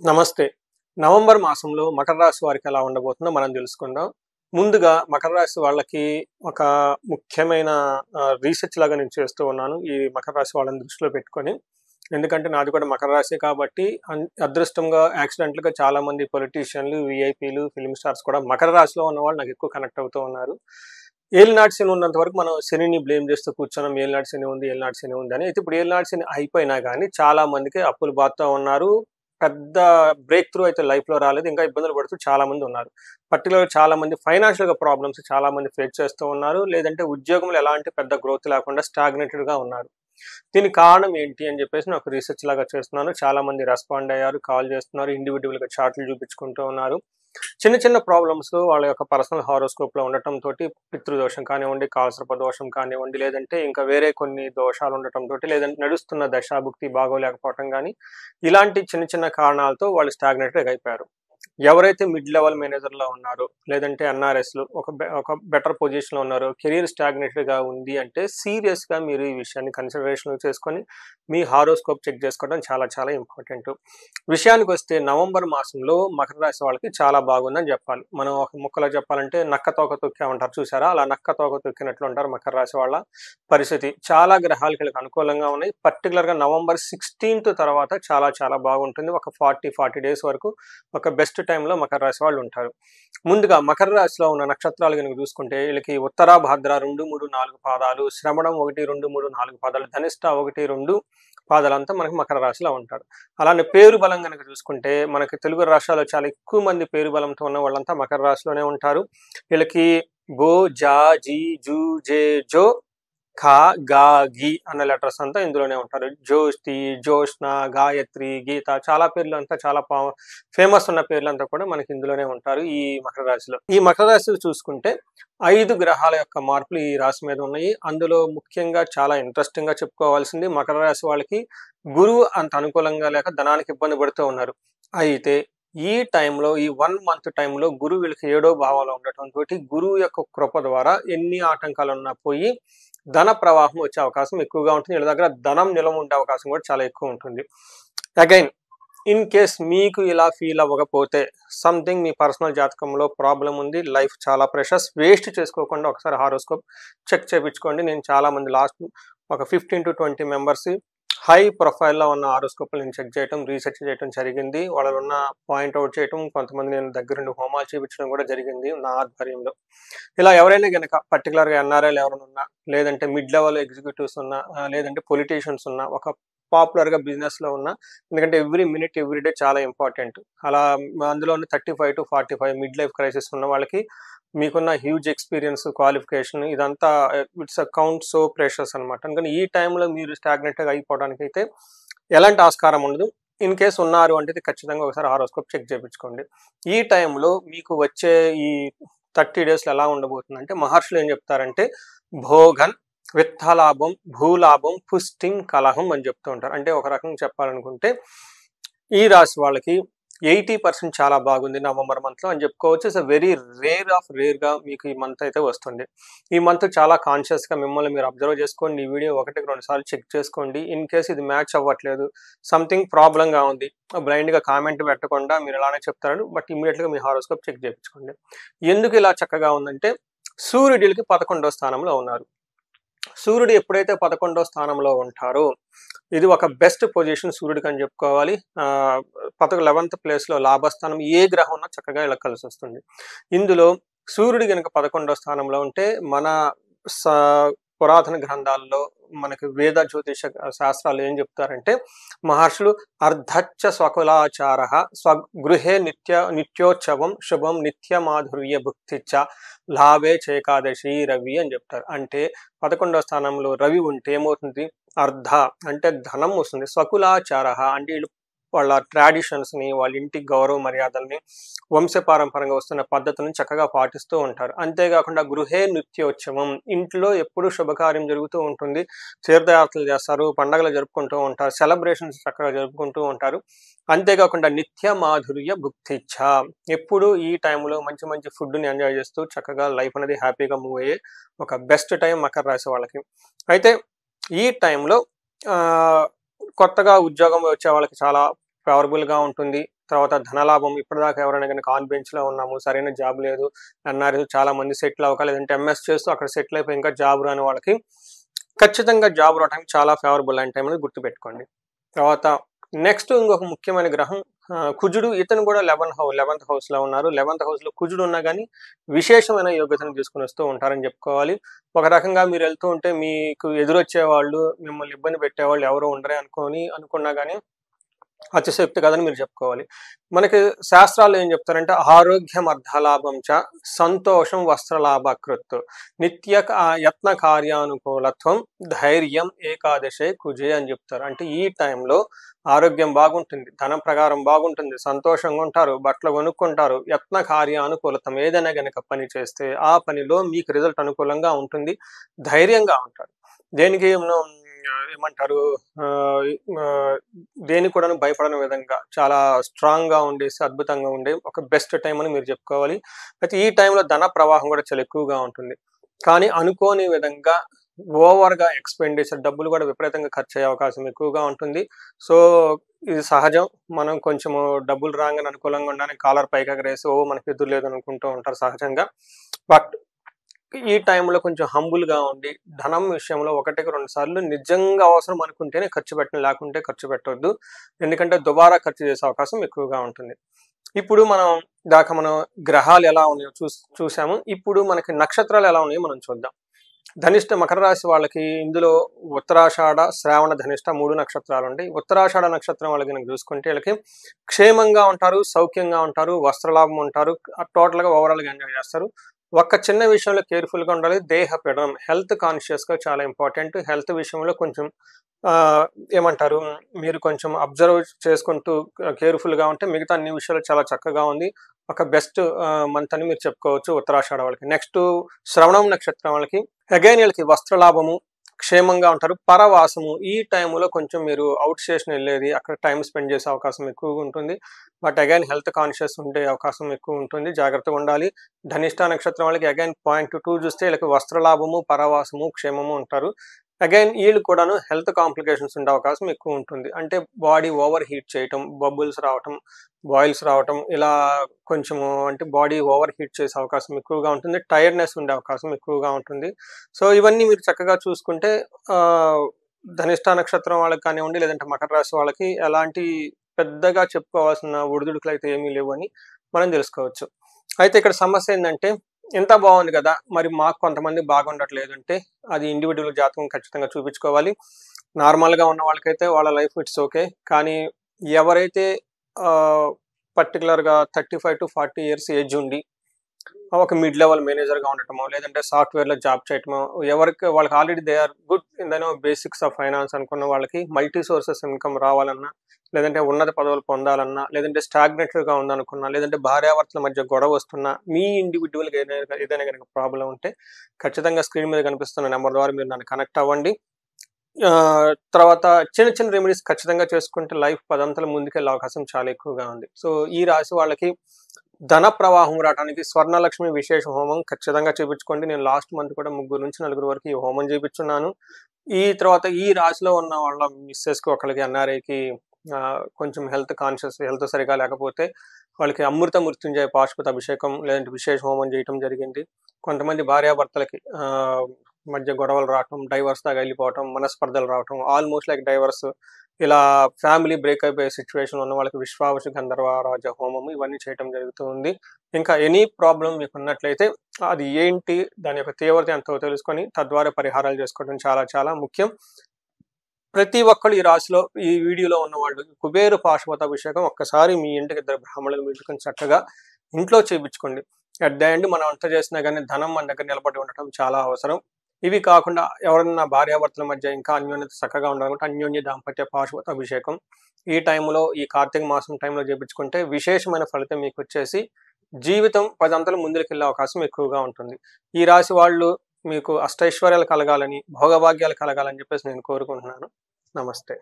నమస్తే. నవంబర్ మాసంలో మకర రాశి వారికి ఎలా ఉండబోతుందో మనం తెలుసుకుందాం. ముందుగా మకర రాశి వాళ్ళకి ఒక ముఖ్యమైన రీసెర్చ్ లాగా నేను చేస్తూ ఉన్నాను. ఈ మకర రాశి వాళ్ళని దృష్టిలో పెట్టుకొని. ఎందుకంటే నాది కూడా మకర రాశే కాబట్టి అదృష్టంగా యాక్సిడెంటల్‌గా చాలామంది పొలిటీషియన్‌లు, వీఐపీలు, ఫిల్మ్ స్టార్స్ కూడా మకర రాశిలో ఉన్నవాళ్ళు నాకు ఎక్కువ కనెక్ట్ అవుతూ ఉన్నారు. ఏలినాటి శని ఉన్నంత వరకు మనం శనిని బ్లేమ్ చేస్తూ కూర్చున్నాం. ఏలినాటి శని ఉంది, ఏలినాటి శని ఉంది అని. అయితే ఇప్పుడు ఏలినాటి శని అయిపోయినా గానీ చాలా మందికి అప్పులు బాదుతా ఉన్నారు. పెద్ద బ్రేక్ త్రూ అయితే లైఫ్‌లో రాలేదు. ఇంకా ఇబ్బందులు పడుతూ చాలామంది ఉన్నారు. పర్టిక్యులర్‌గా చాలామంది ఫైనాన్షియల్‌గా ప్రాబ్లమ్స్ చాలామంది ఫేస్ చేస్తూ ఉన్నారు. లేదంటే ఉద్యోగంలో ఎలాంటి పెద్ద గ్రోత్ లేకుండా స్టాగ్నేటెడ్‌గా ఉన్నారు. దీనికి కారణం ఏంటి అని చెప్పేసి నేను ఒక రీసెర్చ్ లాగా చేస్తున్నాను. చాలామంది రెస్పాండ్ అయ్యారు. కాల్ చేస్తున్నారు. ఇండివిడ్యువల్‌గా చార్ట్‌లు చూపించుకుంటూ ఉన్నారు. చిన్న చిన్న ప్రాబ్లమ్స్ వాళ్ళ యొక్క పర్సనల్ హారోస్కోప్‌లో ఉండటంతోటి పితృదోషం కానివ్వండి, కాలసర్ప దోషం కానివ్వండి, లేదంటే ఇంకా వేరే కొన్ని దోషాలు ఉండటంతోటి, లేదంటే నడుస్తున్న దశాభుక్తి బాగోలేకపోవటం గాని, ఇలాంటి చిన్న చిన్న కారణాలతో వాళ్ళు స్టాగ్నేటెడ్ అయిపోయారు. ఎవరైతే మిడ్ లెవెల్ మేనేజర్‌లో ఉన్నారో, లేదంటే ఎన్ఆర్ఎస్‌లు ఒక బెటర్ పొజిషన్‌లో ఉన్నారో, కెరియర్ స్టాగ్నేటెడ్‌గా ఉంది అంటే సీరియస్‌గా మీరు ఈ విషయాన్ని కన్సిడరేషన్‌లో చేసుకొని, మీ హారోస్కోప్ చెక్ చేసుకోవడం చాలా చాలా ఇంపార్టెంటు. విషయానికొస్తే నవంబర్ మాసంలో మకర రాశి వాళ్ళకి చాలా బాగుందని జెప్పాలి. మనం ఒక ముక్కలో చెప్పాలంటే నక్క తోక తొక్కామంటారు చూసారా? అలా నక్క తోక తొక్కినట్లు ఉంటారు మకర రాశి వాళ్ళ పరిస్థితి. చాలా గ్రహాలు వీళ్ళకి అనుకూలంగా ఉన్నాయి. పర్టిక్యులర్‌గా నవంబర్ 16థ్ తర్వాత చాలా చాలా బాగుంటుంది. ఒక 40 డేస్ వరకు ఒక బెస్ట్ టైమ్‌లో మకర రాశి వాళ్ళు ఉంటారు. ముందుగా మకర రాశిలో ఉన్న నక్షత్రాలు గనుక చూసుకుంటే వీళ్ళకి ఉత్తర భాద్ర 2, 3, 4 పాదాలు, శ్రవణం 1, 2, 3, 4 పాదాలు, ధనిష్ట 1, 2 పాదాలంతా మనకి మకర రాశిలో ఉంటారు. అలానే పేరు బలం గనక చూసుకుంటే మనకి తెలుగు రాష్ట్రాల్లో చాలా ఎక్కువ మంది పేరు బలంతో ఉన్న వాళ్ళంతా మకర రాశిలోనే ఉంటారు. వీళ్ళకి బో, జా, జీ, జూ, జే, జో, ఖ, గా, గి అన్న లెటర్స్ అంతా ఇందులోనే ఉంటారు. జ్యోతి, జ్యోత్స్న, గాయత్రి, గీత చాలా పేర్లు అంతా చాలా ఫేమస్ ఉన్న పేర్లంతా కూడా మనకి ఇందులోనే ఉంటారు ఈ మకర రాశిలో. ఈ మకర రాశి చూసుకుంటే 5 గ్రహాల యొక్క మార్పులు ఈ రాశి మీద ఉన్నాయి. అందులో ముఖ్యంగా చాలా ఇంట్రెస్టింగ్‌గా చెప్పుకోవాల్సింది మకర రాశి వాళ్ళకి గురువు అంత అనుకూలంగా లేక ధనానికి ఇబ్బంది పడుతూ ఉన్నారు. అయితే ఈ టైంలో ఈ 1 మంత్ టైంలో గురువు వీళ్ళకి 7వ భావంలో ఉండటంతోటి గురువు యొక్క కృప ద్వారా ఎన్ని ఆటంకాలున్నా పోయి ధన ప్రవాహం వచ్చే అవకాశం ఎక్కువగా ఉంటుంది. వీళ్ళ దగ్గర ధనం నిలవ ఉండే అవకాశం కూడా చాలా ఎక్కువ ఉంటుంది. అగైన్ ఇన్ కేస్ మీకు ఇలా ఫీల్ అవ్వకపోతే సంథింగ్ మీ పర్సనల్ జాతకంలో ప్రాబ్లం ఉంది. లైఫ్ చాలా ప్రెషస్ వేస్ట్ చేసుకోకుండా ఒకసారి హారోస్కోప్ చెక్ చేపించుకోండి. నేను చాలామంది లాస్ట్ ఒక 15-20 మెంబర్స్ హై ప్రొఫైల్‌లో ఉన్న హారోస్కోప్‌లు నేను చెక్ చేయటం, రీసెర్చ్ చేయటం జరిగింది. వాళ్ళలో ఉన్న పాయింట్ ఔట్ చేయటం, కొంతమంది నేను దగ్గరుండి హోమాలు చేపించడం కూడా జరిగింది నా ఆధ్వర్యంలో. ఇలా ఎవరైనా గనక పర్టిక్యులర్‌గా ఎన్ఆర్ఐలు ఎవరైనా ఉన్నా, లేదంటే మిడ్ లెవెల్ ఎగ్జిక్యూటివ్స్ ఉన్నా, లేదంటే పొలిటీషియన్స్ ఉన్నా, ఒక పాపులర్‌గా బిజినెస్‌లో ఉన్నా, ఎందుకంటే ఎవ్రీ మినిట్, ఎవ్రీ డే చాలా ఇంపార్టెంట్. అలా అందులోను 35-45 మిడ్ లైఫ్ క్రైసిస్ ఉన్న వాళ్ళకి మీకున్న హ్యూజ్ ఎక్స్‌పీరియన్స్, క్వాలిఫికేషన్ ఇదంతా ఇట్స్ కౌంట్ సో ప్రెషస్ అనమాట. అందుకని ఈ టైంలో మీరు స్టాగ్నేట్‌గా అయిపోవడానికైతే ఎలాంటి ఆస్కారం ఉండదు. ఇన్ కేస్ ఉన్నారు అంటే ఖచ్చితంగా ఒకసారి హారోస్కోప్ చెక్ చేపించుకోండి. ఈ టైంలో మీకు వచ్చే ఈ 30 డేస్‌లో ఎలా ఉండబోతుందంటే మహర్షులు ఏం చెప్తారంటే భోగన్, విత్తలాభం, భూలాభం, పుష్టిం, కలహం అని చెప్తూ ఉంటారు. అంటే ఒక రకంగా చెప్పాలనుకుంటే ఈ రాశి వాళ్ళకి 80% చాలా బాగుంది నవంబర్ మంత్‌లో అని చెప్పుకోవచ్చు. ఇట్స్ వెరీ రేర్‌గా మీకు ఈ మంత్ అయితే వస్తుంది. ఈ మంత్ చాలా కాన్షియస్‌గా మిమ్మల్ని మీరు అబ్జర్వ్ చేసుకోండి. ఈ వీడియో 1-2 సార్లు చెక్ చేసుకోండి. ఇన్ కేస్ ఇది మ్యాచ్ అవ్వట్లేదు, సంథింగ్ ప్రాబ్లమ్‌గా ఉంది, బ్లైండ్‌గా కామెంట్ పెట్టకుండా మీరు ఇలానే చెప్తారు. బట్ ఇమ్మీడియేట్‌గా మీ హారోస్కోప్ చెక్ చేపించుకోండి. ఎందుకు ఇలా చక్కగా ఉందంటే సూర్యుడు వీళ్ళకి 11వ స్థానంలో ఉన్నారు. సూర్యుడు ఎప్పుడైతే 11వ స్థానంలో ఉంటారో ఇది ఒక బెస్ట్ పొజిషన్ సూర్యుడికి అని చెప్పుకోవాలి. 11th ప్లేస్‌లో లాభస్థానం ఏ గ్రహం ఉన్నా చక్కగా ఇలా కలిసొస్తుంది. ఇందులో సూర్యుడు గనుక 11వ స్థానంలో ఉంటే మన స పురాతన గ్రంథాల్లో మనకి వేద జ్యోతిష శాస్త్రాలు ఏం చెప్తారంటే మహర్షులు అర్ధచ్చ స్వకులాచారః స్వగృహే నిత్యోత్సవం శుభం నిత్యమాధుర్య భుక్తిచ్చ లాభే చేకాదశి రవి అని చెప్తారు. అంటే 11వ స్థానంలో రవి ఉంటే ఏమవుతుంది? అర్ధ అంటే ధనం వస్తుంది. స్వకులాచారః అంటే వీళ్ళు వాళ్ళ ట్రాడిషన్స్‌ని, వాళ్ళ ఇంటి గౌరవ మర్యాదల్ని, వంశపారంపరంగా వస్తున్న పద్ధతులను చక్కగా పాటిస్తూ ఉంటారు. అంతేకాకుండా గృహే నిత్యోత్సవం ఇంట్లో ఎప్పుడూ శుభకార్యం జరుగుతూ ఉంటుంది. తీర్థయాత్రలు చేస్తారు, పండగలు జరుపుకుంటూ ఉంటారు, సెలబ్రేషన్స్ చక్కగా జరుపుకుంటూ ఉంటారు. అంతేకాకుండా నిత్య మాధుర్య భుక్తిచ్ఛ ఎప్పుడూ ఈ టైంలో మంచి మంచి ఫుడ్‌ని ఎంజాయ్ చేస్తూ చక్కగా లైఫ్ అనేది హ్యాపీగా మూవ్ అయ్యే ఒక బెస్ట్ టైం మకర రాశి వాళ్ళకి. అయితే ఈ టైంలో కొత్తగా ఉద్యోగం వచ్చే వాళ్ళకి చాలా ఫేవరబుల్‌గా ఉంటుంది. తర్వాత ధనలాభం. ఇప్పటిదాకా ఎవరైనా గనుక ఆన్ బెంచ్‌లో ఉన్నాము, సరైన జాబ్ లేదు అన్నారు. చాలామంది సెటిల్ అవ్వక లేదంటే ఎంఎస్ చేస్తూ అక్కడ సెటిల్ అయిపోయి ఇంకా జాబ్ రాని వాళ్ళకి ఖచ్చితంగా జాబ్ రావడానికి చాలా ఫేవరబుల్ అయిన టైం అనేది గుర్తుపెట్టుకోండి. తర్వాత నెక్స్ట్ ఇంకొక ముఖ్యమైన గ్రహం కుజుడు. ఇతను కూడా 11th హౌస్‌లో ఉన్నారు. 11th హౌస్‌లో కుజుడు ఉన్నా గానీ విశేషమైన యోగ్యతను తీసుకొనొస్తూ ఉంటారని చెప్పుకోవాలి. ఒక రకంగా మీరెళ్తూ ఉంటే మీకు ఎదురొచ్చేవాళ్ళు, మిమ్మల్ని ఇబ్బంది పెట్టేవాళ్ళు ఎవరు ఉండరే అనుకున్నా గానీ అతిశయోక్తి కాదని మీరు చెప్పుకోవాలి. మనకి శాస్త్రాల్లో ఏం చెప్తారంటే ఆరోగ్యం అర్ధలాభం చ సంతోషం వస్త్రలాభకృత్ యత్న కార్యానుకూలత్వం ధైర్యం ఏకాదశే కుజే అని చెప్తారు. అంటే ఈ టైంలో ఆరోగ్యం బాగుంటుంది, ధనం ప్రకారం బాగుంటుంది, సంతోషంగా ఉంటారు, బట్టలు కొనుక్కుంటారు, యత్న కార్యానుకూలతం ఏదైనా గనక పని చేస్తే ఆ పనిలో మీకు రిజల్ట్ అనుకూలంగా ఉంటుంది, ధైర్యంగా ఉంటారు. దేనికి ఏమంటారు దేనికి కూడాను భయపడని విధంగా చాలా స్ట్రాంగ్‌గా ఉండేసి అద్భుతంగా ఉండే ఒక బెస్ట్ టైం అని మీరు చెప్పుకోవాలి. అయితే ఈ టైంలో ధన ప్రవాహం కూడా చాలా ఎక్కువగా ఉంటుంది. కానీ అనుకోని విధంగా ఓవర్‌గా ఎక్స్‌పెండిచర్ డబ్బులు కూడా విపరీతంగా ఖర్చయ్యే అవకాశం ఎక్కువగా ఉంటుంది. సో, ఇది సహజం. మనం కొంచెము డబ్బులు రాంగానే అనుకూలంగా ఉండడానికి కాలర్ పైకి ఎగరేసి మనకి ఎదురు లేదనుకుంటూ ఉంటారు సహజంగా. బట్ ఈ టైంలో కొంచెం హంబుల్‌గా ఉండి, ధనం విషయంలో ఒకటికి 2 సార్లు నిజంగా అవసరం అనుకుంటేనే ఖర్చు పెట్టండి. లేకుంటే ఖర్చు పెట్టొద్దు. ఎందుకంటే దుబారా ఖర్చు చేసే అవకాశం ఎక్కువగా ఉంటుంది. ఇప్పుడు మనం గ్రహాలు ఎలా ఉన్నాయో చూసాము. ఇప్పుడు మనకి నక్షత్రాలు ఎలా ఉన్నాయో మనం చూద్దాం. ధనిష్ట మకర రాశి వాళ్ళకి ఇందులో ఉత్తరాషాఢ, శ్రావణ, ధనిష్ట 3 నక్షత్రాలుంటాయి. ఉత్తరాషాఢ నక్షత్రం వాళ్ళకి గనుక చూసుకుంటే వీళ్ళకి క్షేమంగా ఉంటారు, సౌఖ్యంగా ఉంటారు, వస్త్రలాభం ఉంటారు. టోటల్‌గా ఓవరాల్‌గా ఎంజాయ్ చేస్తారు. ఒక్క చిన్న విషయంలో కేర్‌ఫుల్‌గా ఉండాలి. దేహ పీడనం, హెల్త్ కాన్షియస్‌గా చాలా ఇంపార్టెంట్. హెల్త్ విషయంలో కొంచెం ఏమంటారు మీరు కొంచెం అబ్జర్వ్ చేసుకుంటూ కేర్‌ఫుల్‌గా ఉంటే మిగతా అన్ని విషయాలు చాలా చక్కగా ఉంది. ఒక బెస్ట్ మంత్ అని మీరు చెప్పుకోవచ్చు ఉత్తరాషాఢ వాళ్ళకి. నెక్స్ట్ శ్రవణం నక్షత్రం వాళ్ళకి అగైన్ వీళ్ళకి వస్త్రలాభము, క్షేమంగా ఉంటారు, పరవాసము. ఈ టైంలో కొంచెం మీరు అవుట్ స్టేషన్ వెళ్ళేది, అక్కడ టైం స్పెండ్ చేసే అవకాశం ఎక్కువగా ఉంటుంది. బట్ అగైన్ హెల్త్ కాన్షియస్ ఉండే అవకాశం ఎక్కువ ఉంటుంది. జాగ్రత్తగా ఉండాలి. ధనిష్ట నక్షత్రం వాళ్ళకి అగైన్ పాయింట్ 2 చూస్తే వీళ్ళకి వస్త్రలాభము, పరవాసము, క్షేమము ఉంటారు. అగైన్ వీళ్ళు కూడాను హెల్త్ కాంప్లికేషన్స్ ఉండే అవకాశం ఎక్కువ ఉంటుంది. అంటే బాడీ ఓవర్ హీట్ చేయటం, బబుల్స్ రావటం, బాయిల్స్ రావటం, ఇలా కొంచెము అంటే బాడీ ఓవర్ హీట్ చేసే అవకాశం ఎక్కువగా ఉంటుంది. టైర్డ్‌నెస్ ఉండే అవకాశం ఎక్కువగా ఉంటుంది. సో, ఇవన్నీ మీరు చక్కగా చూసుకుంటే ధనిష్ట నక్షత్రం వాళ్ళకి కానివ్వండి, లేదంటే మకర రాశి వాళ్ళకి ఎలాంటి పెద్దగా చెప్పుకోవాల్సిన ఒడిదుడుకులైతే ఏమీ లేవని మనం తెలుసుకోవచ్చు. అయితే ఇక్కడ సమస్య ఏందంటే ఇంత బాగుంది కదా! మరి మాకు కొంతమంది బాగుండట్లేదు అంటే అది ఇండివిడ్యువల్ జాతకం ఖచ్చితంగా చూపించుకోవాలి. నార్మల్‌గా ఉన్న వాళ్ళకైతే వాళ్ళ లైఫ్ ఇట్స్ ఓకే. కానీ ఎవరైతే ఆహ్, పర్టిక్యులర్‌గా 35-40 ఇయర్స్ ఏజ్ ఉండి ఒక మిడ్ లెవెల్ మేనేజర్‌గా ఉండటమో, లేదంటే సాఫ్ట్‌వేర్‌లో జాబ్ చేయటమో, వాళ్ళకి already they are good in basics of finance అనుకున్న వాళ్ళకి మల్టీ సోర్సెస్ ఇన్‌కమ్ రావాలన్నా, లేదంటే ఉన్నత పదవులు పొందాలన్నా, లేదంటే స్టాగ్నేటెడ్‌గా ఉందనుకున్నా, లేదంటే భార్యాభర్తల మధ్య గొడవ వస్తున్నా, మీ ఇండివిడ్యువల్‌గా ఏదైనా గనుక ప్రాబ్లమ్ ఉంటే ఖచ్చితంగా స్క్రీన్ మీద కనిపిస్తున్న నంబర్ ద్వారా మీరు నన్ను కనెక్ట్ అవ్వండి. తర్వాత చిన్న చిన్న రెమెడీస్ ఖచ్చితంగా చేసుకుంటే లైఫ్ పదంతలు ముందుకెళ్ళే అవకాశం చాలా ఎక్కువగా ఉంది. సో, ఈ రాశి వాళ్ళకి ధన ప్రవాహం రావడానికి స్వర్ణలక్ష్మి విశేష హోమం ఖచ్చితంగా చేపించుకోండి. నేను లాస్ట్ మంత్ కూడా 3-4 వరకు ఈ హోమం చేపించున్నాను. ఈ తర్వాత ఈ రాశిలో ఉన్న వాళ్ళ మిసెస్‌కి ఒకళ్ళకి ఎన్ఆర్ఐకి కొంచెం హెల్త్ సరిగ్గా లేకపోతే వాళ్ళకి అమృత మృత్యుంజయ పాశుపత అభిషేకం లేదంటే విశేష హోమం చేయటం జరిగింది. కొంతమంది భార్యాభర్తలకి మధ్య గొడవలు రావటం, డైవర్స్ దాకా వెళ్ళిపోవటం, మనస్పర్ధలు రావటం, ఆల్మోస్ట్ లైక్ డైవర్స్, ఇలా ఫ్యామిలీ బ్రేక్ అయిపోయే సిట్యుయేషన్‌లో ఉన్న వాళ్ళకి విశ్వావసు గంధర్వరాజ హోమం ఇవన్నీ చేయటం జరుగుతూ ఉంది. ఇంకా ఎనీ ప్రాబ్లమ్ మీకున్నట్లయితే అది ఏంటి, దాని యొక్క తీవ్రత ఎంతో తెలుసుకొని తద్వారా పరిహారాలు చేసుకోవడం చాలా చాలా ముఖ్యం. ప్రతి ఒక్కళ్ళు ఈ రాశిలో ఈ వీడియోలో ఉన్నవాళ్ళు కుబేర పాశుపతాభిషేకం ఒక్కసారి మీ ఇంటికి 2 బ్రాహ్మణులను పిలుచుకొని చక్కగా ఇంట్లో చేపించుకోండి. అట్ ద ఎండ్ మనం ఎంత చేసినా గానీ ధనం మన దగ్గర నిలబడి ఉండటం చాలా అవసరం. ఇవి కాకుండా ఎవరన్నా భార్యాభర్తల మధ్య ఇంకా అన్యోన్యత చక్కగా ఉండాలనుకుంటే అన్యోన్య దాంపత్య పాశుపతాభిషేకం ఈ టైంలో ఈ కార్తీక మాసం టైంలో చేపించుకుంటే విశేషమైన ఫలితం మీకొచ్చేసి జీవితం 10 అంతలు ముందుకెళ్ళే అవకాశం ఎక్కువగా ఉంటుంది. ఈ రాశి వాళ్ళు మీకు అష్టైశ్వర్యాలు కలగాలని, భోగభాగ్యాలు కలగాలని చెప్పేసి నేను కోరుకుంటున్నాను. నమస్తే.